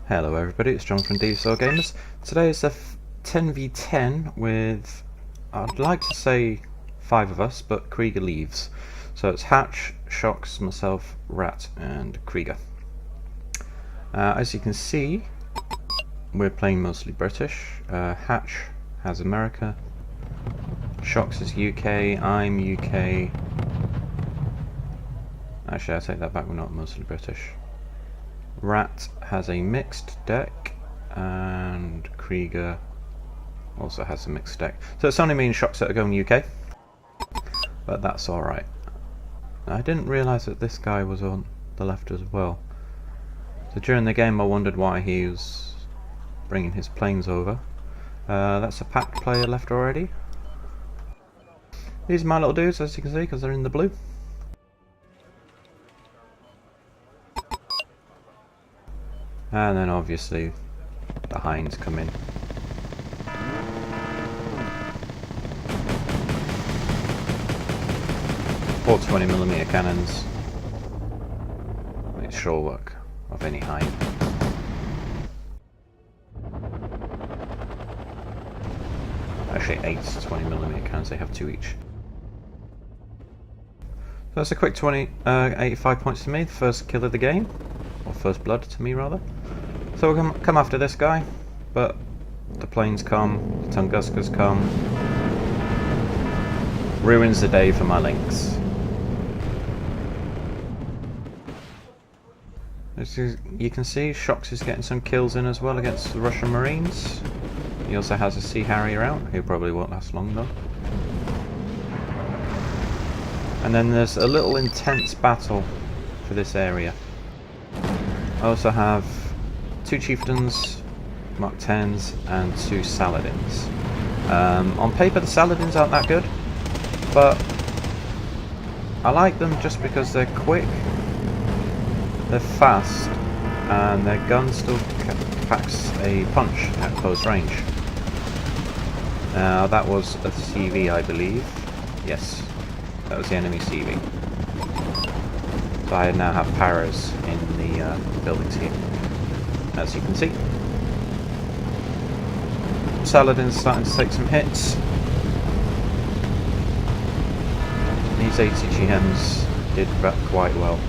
Hello everybody, it's John from WarGame. Today is a 10v10 with, I'd like to say 5 of us, but Krieger leaves. So it's Hatch, Shocks, myself, Rat and Krieger. As you can see, we're playing mostly British. Hatch has America, Shocks is UK, I'm UK. Actually, I take that back, we're not mostly British. Rat has a mixed deck, and Krieger also has a mixed deck. So it's only me and Shocks that are going UK, but that's alright. I didn't realise that this guy was on the left as well. So during the game I wondered why he was bringing his planes over. That's a packed player left already. These are my little dudes, as you can see, because they're in the blue. And then obviously the Hinds come in. Four 20mm cannons. Makes sure work of any Hind. Actually 8 20mm cannons, they have 2 each. So that's a quick 85 points to me, the first kill of the game. Or first blood to me rather. So we'll come after this guy, but the planes come, the Tunguskers come. Ruins the day for my Lynx. As you can see, Shocks is getting some kills in as well against the Russian Marines. He also has a Sea Harrier out, who probably won't last long though. And then there's a little intense battle for this area. I also have 2 Chieftains, Mark 10s, and 2 Saladins. On paper the Saladins aren't that good, but I like them just because they're quick, they're fast, and their gun still packs a punch at close range. Now that was a CV, I believe. Yes, that was the enemy CV. So I now have paras in the buildings here, as you can see. Saladin's starting to take some hits. These 80 GMs did quite well.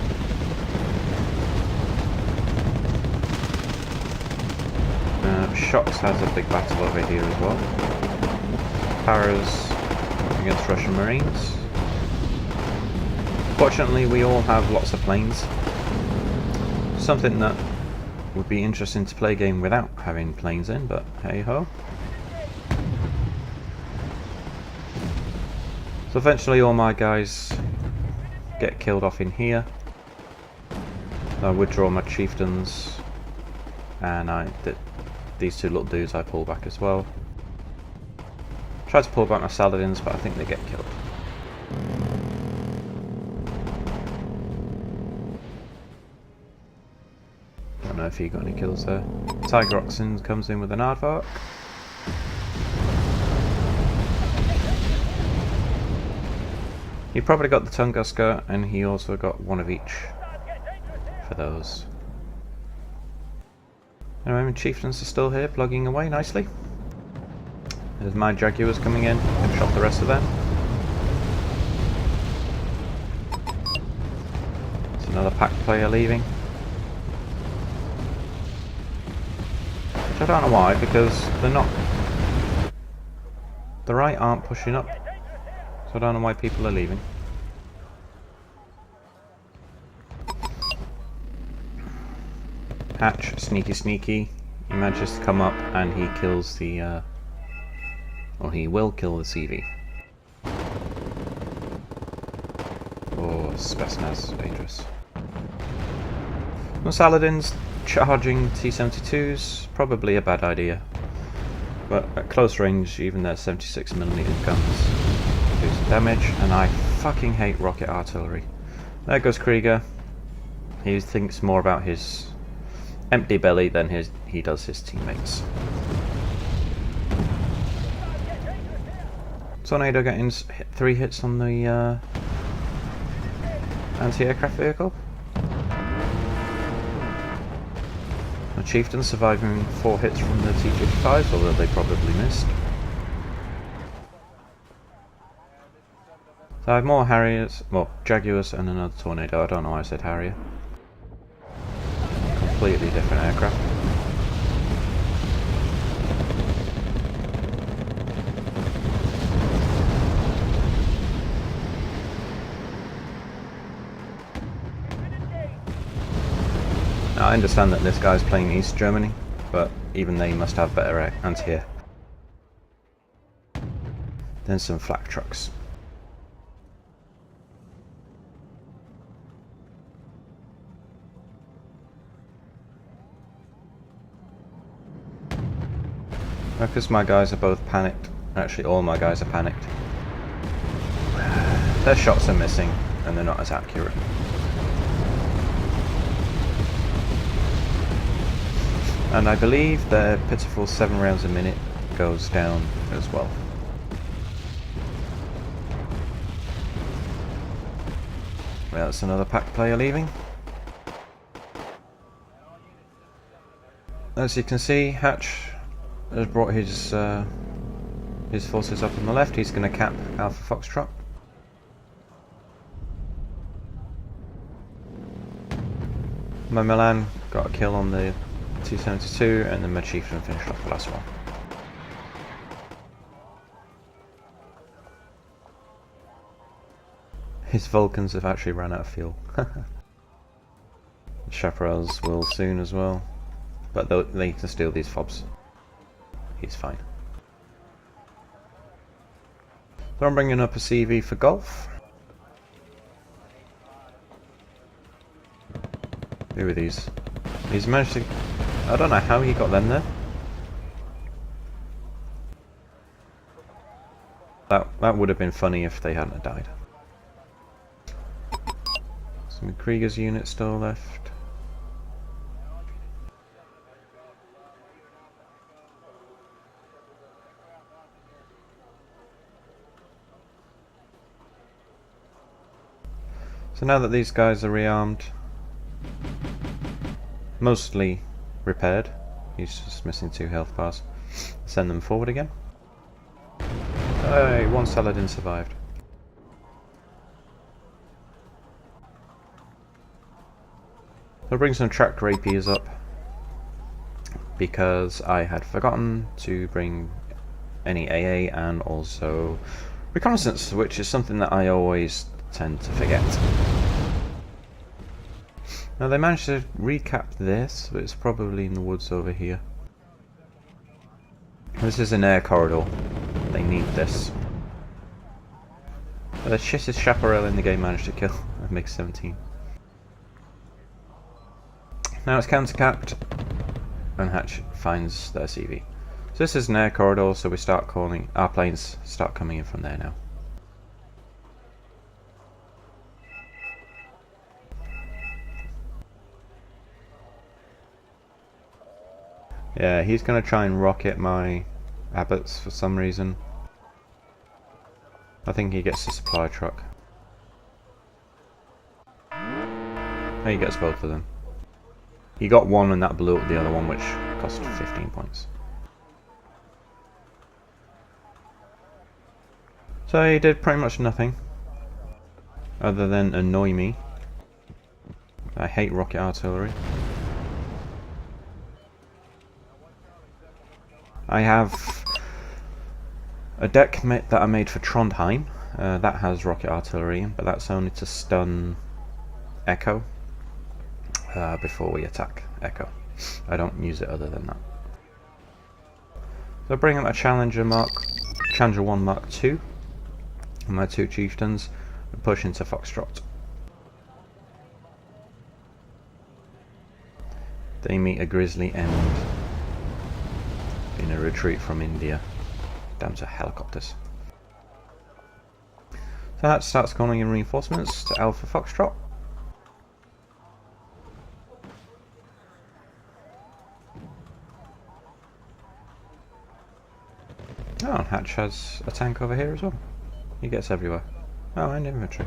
Shocks has a big battle over here as well. Paras against Russian Marines. Fortunately, we all have lots of planes. Something that would be interesting to play a game without having planes in, but hey ho. So eventually all my guys get killed off in here. I withdraw my Chieftains, and these 2 little dudes I pull back as well. Try to pull back my Saladins, but I think they get killed. Don't know if he got any kills there. Tiger Oxen comes in with an aardvark. He probably got the Tunguska, and he also got 1 of each for those. Anyway, my Chieftains are still here, plugging away nicely. There's my Jaguars coming in, and shot the rest of them. There's another pack player leaving. Which I don't know why, because they're not... The right aren't pushing up. So I don't know why people are leaving. Hatch, sneaky. He manages to come up and he kills the... or he will kill the CV. Oh, Spetsnaz, dangerous. No Saladins charging T-72s, probably a bad idea. But at close range, even their 76mm guns do some damage, and I fucking hate rocket artillery. There goes Krieger. He thinks more about his empty belly than he does his teammates. Tornado getting 3 hits on the anti-aircraft vehicle. A chieftain surviving 4 hits from the T-55s, although they probably missed. So I have more Harriers, well, Jaguars and another Tornado. I don't know why I said Harrier. Completely different aircraft. Now, I understand that this guy's playing East Germany, but even they must have better anti-air than some flak trucks. Because my guys are both panicked, actually all my guys are panicked, their shots are missing and they're not as accurate. And I believe their pitiful 7 rounds a minute goes down as well. Well, that's another pack player leaving. As you can see, Hatch has brought his forces up on the left. He's going to cap Alpha Foxtrot. My Milan got a kill on the 272, and then my Chieftain finished off the last one. His Vulcans have actually run out of fuel. The Chaparrals will soon as well, but they can steal these fobs. He's fine. So I'm bringing up a CV for Golf. Who are these? He's managed to... I don't know how he got them there. That would have been funny if they hadn't died. Some Krieger's units still left. So now that these guys are rearmed, mostly repaired, he's just missing 2 health bars, send them forward again. Hey, 1 Saladin survived. I'll bring some tracked rapiers up because I had forgotten to bring any AA and also reconnaissance, which is something that I always tend to forget. Now they managed to recap this, but it's probably in the woods over here. This is an air corridor. They need this. The shittest chaparral in the game managed to kill a MiG-17. Now it's counter-capped, and Hatch finds their CV. So this is an air corridor, so we start calling, our planes start coming in from there now. Yeah, he's going to try and rocket my Abbots for some reason. I think he gets the supply truck. He gets both of them. He got one and that blew up the other one, which cost 15 points. So he did pretty much nothing other than annoy me. I hate rocket artillery. I have a deck that I made for Trondheim. That has rocket artillery in, but that's only to stun Echo before we attack Echo. I don't use it other than that. So bring up a Challenger 1 Mark II and my 2 Chieftains and push into Foxtrot. They meet a grisly end in a retreat from India down to helicopters. So that starts calling in reinforcements to Alpha Foxtrot. Oh, Hatch has a tank over here as well. He gets everywhere. Oh, and infantry.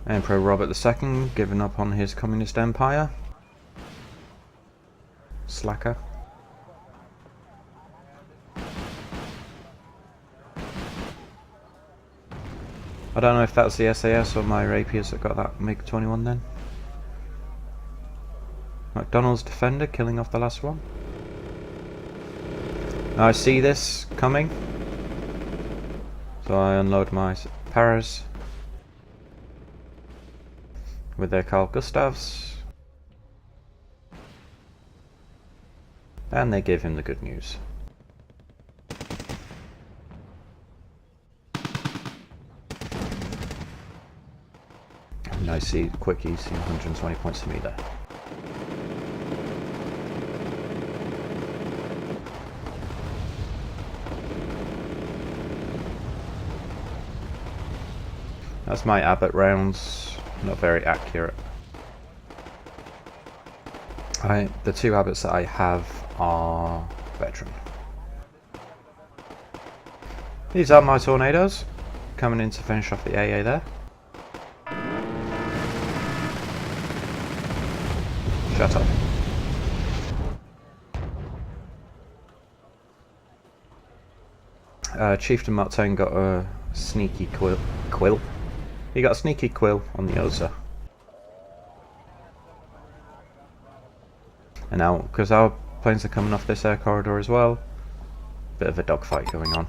Emperor Robert II giving up on his communist empire. Slacker. I don't know if that's the SAS or my rapiers that got that MiG-21 then. McDonald's defender killing off the last one. Now I see this coming, so I unload my paras with their Carl Gustavs, and they give him the good news. And I see quick easy 120 points to me there. That's my Abbott rounds, not very accurate. The two Abbotts that I have are veteran. These are my tornadoes, coming in to finish off the AA there. Shut up. Chieftain Mark 10 got a sneaky quill. He got a sneaky quill on the Osa. And now, because our planes are coming off this air corridor as well, bit of a dogfight going on.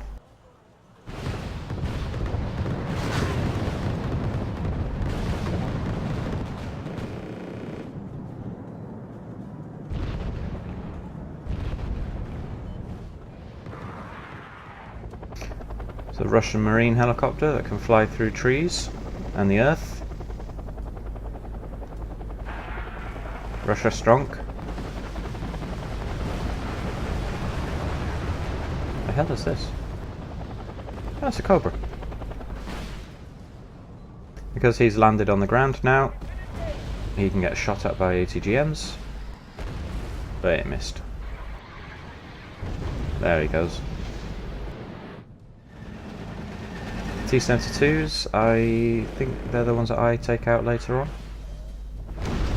It's a Russian Marine helicopter that can fly through trees and the earth. Russia strong. The hell is this? That's a Cobra. Because he's landed on the ground now, he can get shot at by ATGMs, but it missed. There he goes. T-72s, I think they're the ones that I take out later on.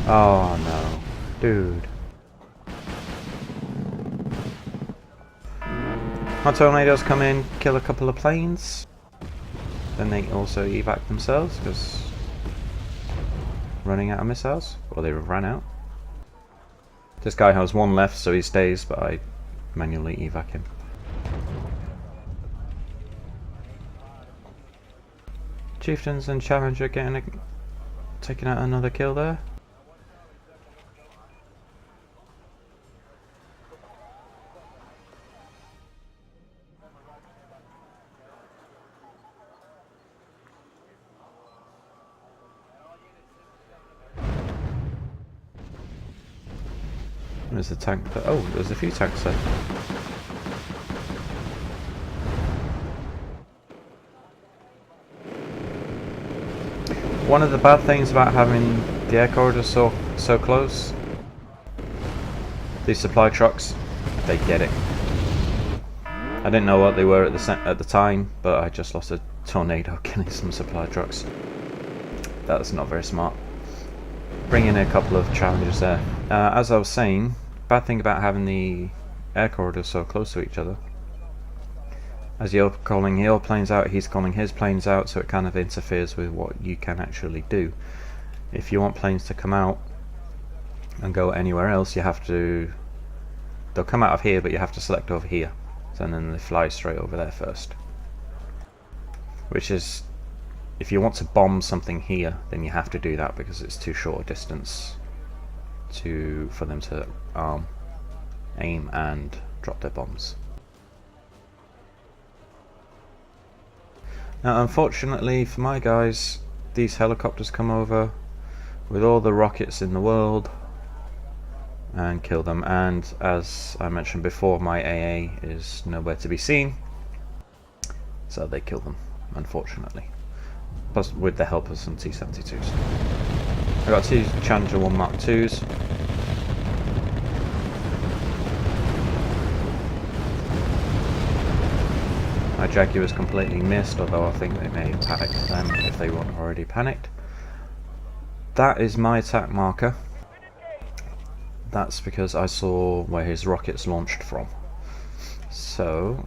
Oh no, dude. My tornadoes come in, kill a couple of planes. Then they also evac themselves because running out of missiles, or they ran out. This guy has one left, so he stays, but I manually evac him. Chieftains and Challenger taking out another kill there. There's a tank. Oh, there's a few tanks there. One of the bad things about having the air corridor so close, these supply trucks, they get it. I didn't know what they were at the time, but I just lost a tornado killing some supply trucks. That's not very smart. Bring in a couple of challenges there. As I was saying, bad thing about having the air corridors so close to each other. As you're calling your planes out, he's calling his planes out, so it kind of interferes with what you can actually do. If you want planes to come out and go anywhere else, you have to... They'll come out of here, but you have to select over here. So then they fly straight over there first. Which is... If you want to bomb something here, then you have to do that because it's too short a distance for them to aim and drop their bombs. Now unfortunately for my guys, these helicopters come over with all the rockets in the world and kill them, and as I mentioned before, my AA is nowhere to be seen, so they kill them, unfortunately. Plus with the help of some T-72s. I got two Challenger 1 Mark 2s. My Jaguars completely missed, although I think they may have panicked them if they weren't already panicked. that is my attack marker. That's because I saw where his rockets launched from. So,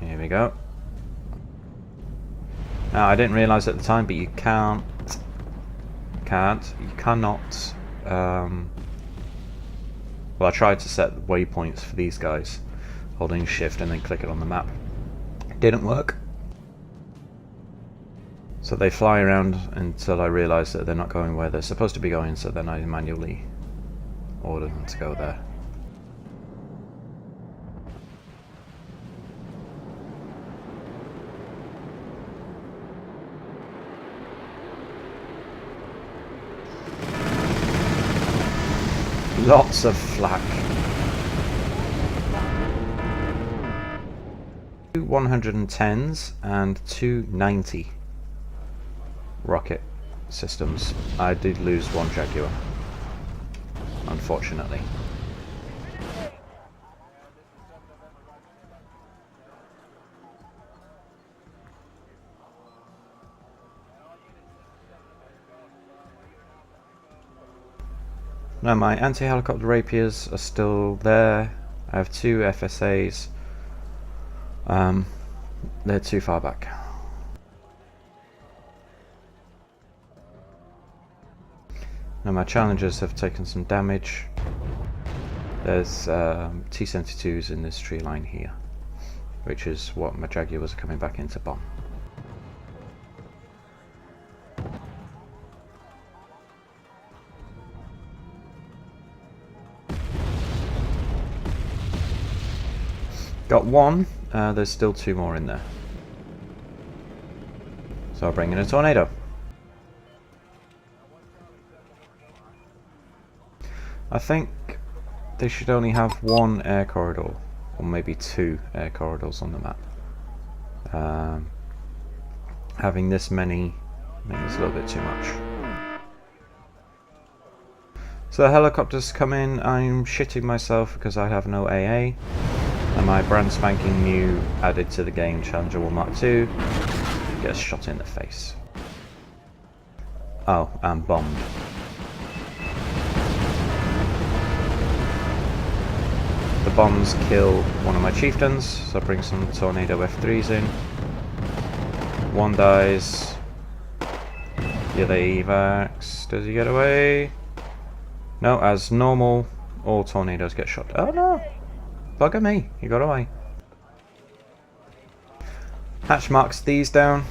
here we go. Now, I didn't realise at the time, but you cannot, well, I tried to set waypoints for these guys, holding shift and then click it on the map. It didn't work. So they fly around until I realise that they're not going where they're supposed to be going, so then I manually order them to go there. Lots of flak. 2 110s and 2 90 rocket systems. I did lose one Jaguar, unfortunately. Now my anti-helicopter rapiers are still there. I have 2 FSAs. They're too far back. Now my Challengers have taken some damage. There's T-72s in this tree line here, which is what my Jaguars are coming back in to bomb. Got one, there's still 2 more in there. So I'll bring in a tornado. I think they should only have 1 air corridor, or maybe 2 air corridors on the map. Having this many is a little bit too much. So the helicopters come in. I'm shitting myself because I have no AA. And my brand spanking new added to the game Challenger 1 Mark II gets shot in the face. Oh, and bombed. The bombs kill one of my chieftains, so I bring some tornado F3s in. 1 dies. The other evacs. Does he get away? No, as normal, all tornadoes get shot. Oh no! Bugger me, he got away. Hatch marks these down.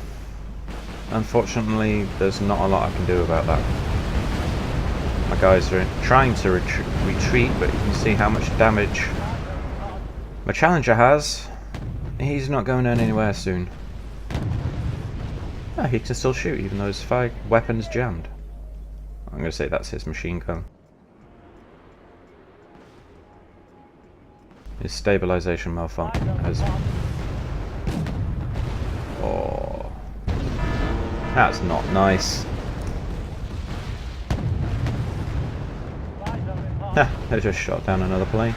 Unfortunately, there's not a lot I can do about that. My guys are trying to retreat, but you can see how much damage my Challenger has. He's not going anywhere soon. Oh, he can still shoot even though his 5 weapons jammed. I'm going to say that's his machine gun. His stabilization malfunction has... Oh, that's not nice. They just shot down another plane.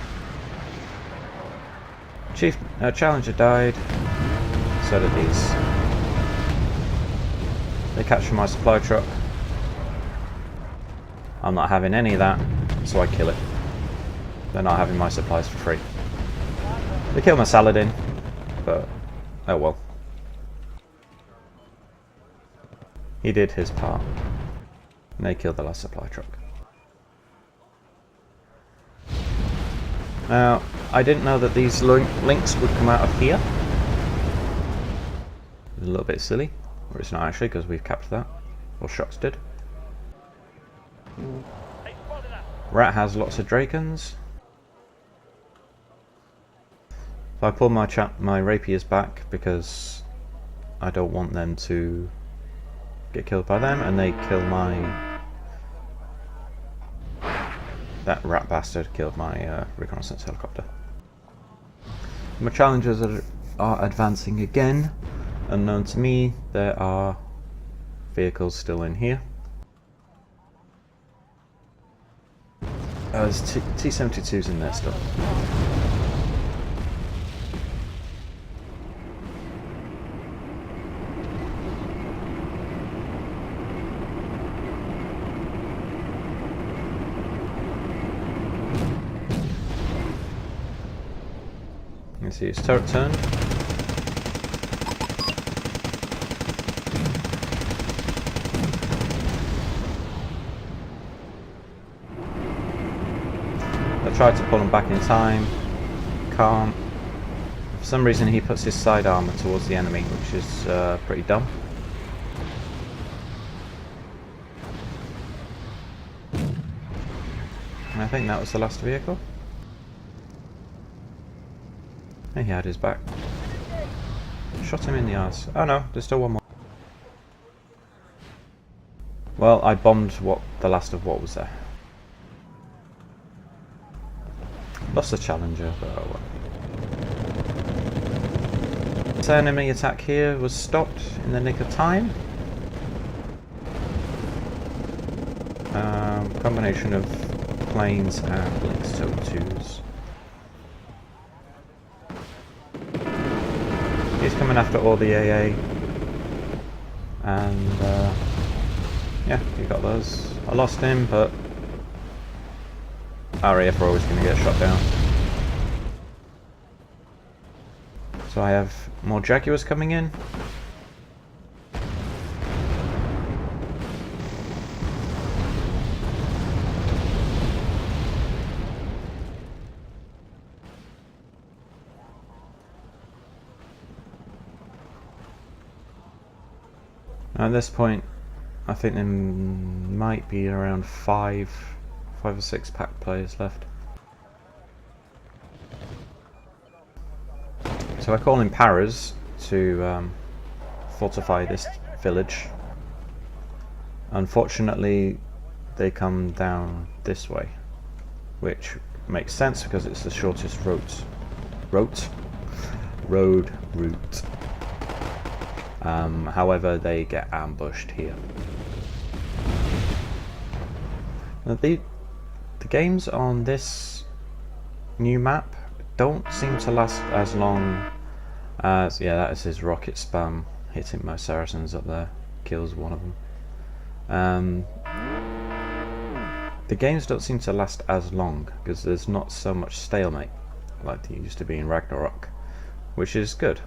Challenger died. So did these. They capture my supply truck. I'm not having any of that, so I kill it. They're not having my supplies for free. They killed my Saladin, but oh well. He did his part. And they killed the last supply truck. Now, I didn't know that these links would come out of here. It's a little bit silly. Or it's not actually, because we've capped that. Or Shots did. Rat has lots of Drakens. So I pull my rapiers back because I don't want them to get killed by them, and they kill my... That rat bastard killed my reconnaissance helicopter. My Challengers are advancing again. Unknown to me, there are vehicles still in here. There's T-72s in there still. You can see his turret turned. I tried to pull him back in time. Can't. For some reason he puts his side armor towards the enemy, which is pretty dumb. And I think that was the last vehicle. And he had his back. Shot him in the arse. Oh no, there's still one more. Well, I bombed the last of what was there. Lost the Challenger, but oh well. This enemy attack here was stopped in the nick of time. Combination of planes and Lynx TOW2s. He's coming after all the AA. And yeah, he got those. I lost him, but RAF are always going to get shot down. So I have more Jaguars coming in. At this point, I think there might be around five or six pack players left. So I call in Paras to fortify this village. Unfortunately, they come down this way, which makes sense because it's the shortest road route. However, they get ambushed here. Now the games on this new map don't seem to last as long as... yeah, that is his rocket spam hitting my Saracens up there. Kills one of them. The games don't seem to last as long because there's not so much stalemate like there used to be in Ragnarok, which is good.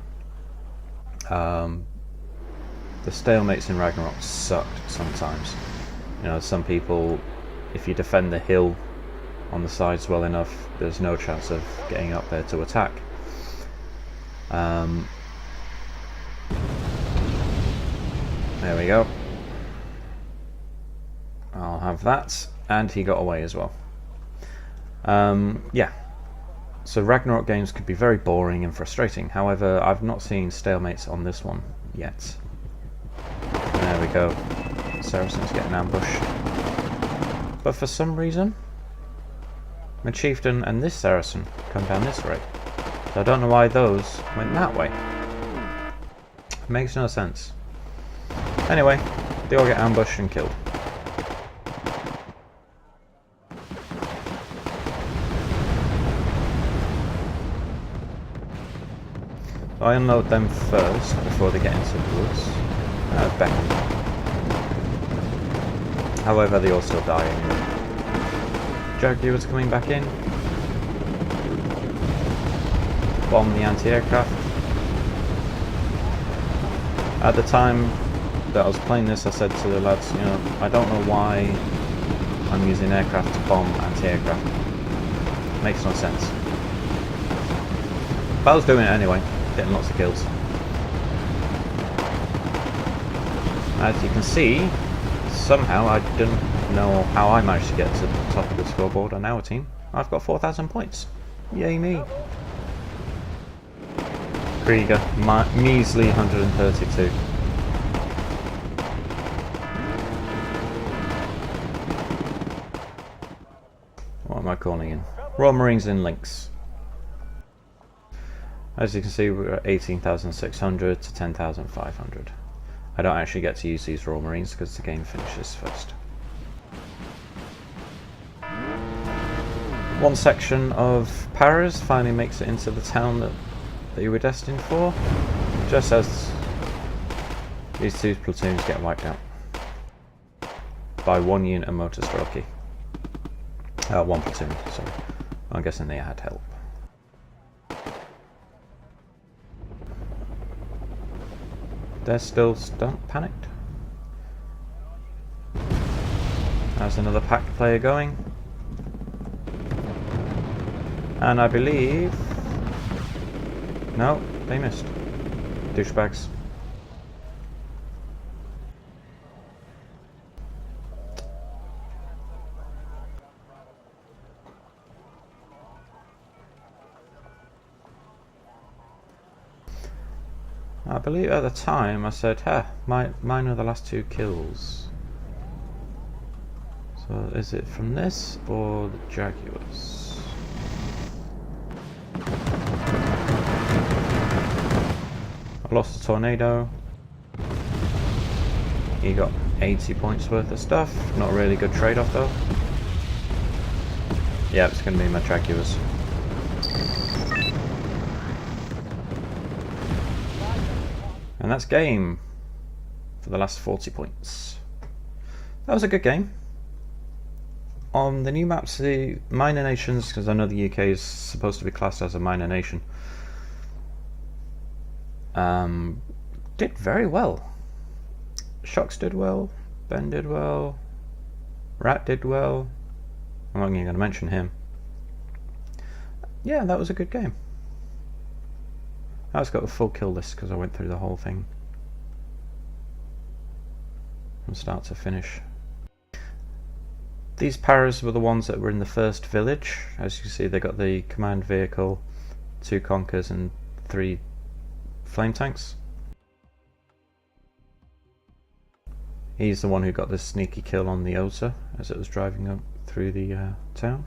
The stalemates in Ragnarok sucked sometimes. You know, some people, if you defend the hill on the sides well enough, there's no chance of getting up there to attack. There we go. I'll have that, and he got away as well. Yeah. So Ragnarok games could be very boring and frustrating. However, I've not seen stalemates on this one yet. There we go. Saracen's getting ambushed. But for some reason, my chieftain and this Saracen come down this way. So I don't know why those went that way. It makes no sense. Anyway, they all get ambushed and killed. I unload them first before they get into the woods. Beckon. However, they all still die anyway. Jaguars coming back in. Bomb the anti-aircraft. At the time that I was playing this, I said to the lads, you know, I don't know why I'm using aircraft to bomb anti-aircraft. Makes no sense. But I was doing it anyway, getting lots of kills. As you can see, somehow I didn't know how I managed to get to the top of the scoreboard on our team. I've got 4,000 points. Yay me. Krieger, measly 132. What am I calling in? Royal Marines in Lynx. As you can see, we're at 18,600 to 10,500. I don't actually get to use these Royal Marines because the game finishes first. One section of Paras finally makes it into the town that you were destined for, just as these two platoons get wiped out by one unit of motor strelky. One platoon, sorry. I'm guessing they had help. They're still panicked. There's another pack player going. And I believe... No, they missed. Douchebags. I believe at the time I said, mine are the last 2 kills. So is it from this or the Jaguars? I lost the tornado. He got 80 points worth of stuff. Not a really good trade-off though. Yeah, it's going to be my Jaguars. And that's game for the last 40 points. That was a good game. On the new maps, the minor nations, because I know the UK is supposed to be classed as a minor nation, did very well. Shocks did well, Ben did well, Rat did well. I'm not even going to mention him. Yeah, that was a good game. I've got a full kill list because I went through the whole thing from start to finish. These paras were the ones that were in the first village. As you see, they got the command vehicle, 2 conkers and 3 flame tanks. He's the one who got this sneaky kill on the Ota as it was driving up through the town.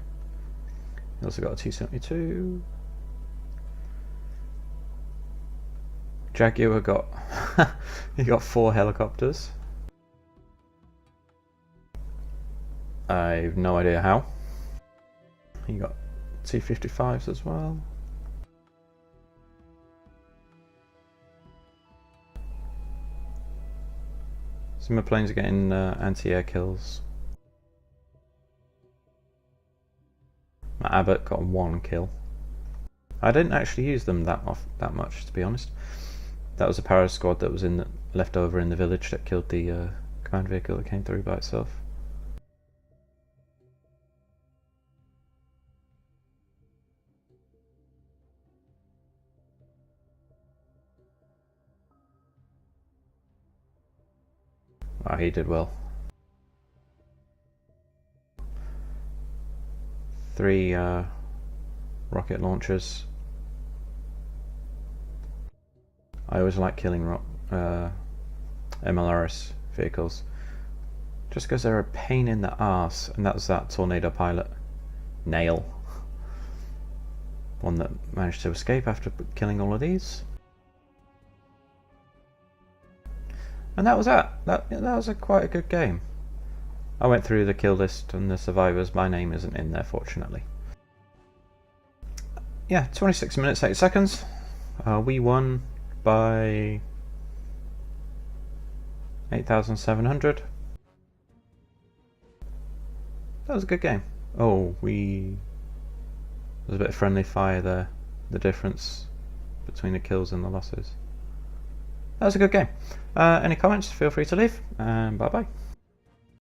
He also got a T-72. Jaguar got he got 4 helicopters. I have no idea how. He got T-55s as well. Some of my planes are getting anti-air kills. My Abbott got 1 kill. I didn't actually use them that much, to be honest. That was a para squad that was left over in the village that killed the command vehicle that came through by itself. Wow, he did well. 3 rocket launchers. I always like killing MLRS vehicles just because they're a pain in the arse, and that's that tornado pilot Nail, one that managed to escape after killing all of these. And that was that was quite a good game. I went through the kill list and the survivors. My name isn't in there, fortunately. Yeah, 26 minutes 8 seconds. We won by 8,700. That was a good game. Oh, there's a bit of friendly fire there. The difference between the kills and the losses. That was a good game. Any comments, feel free to leave, and bye bye.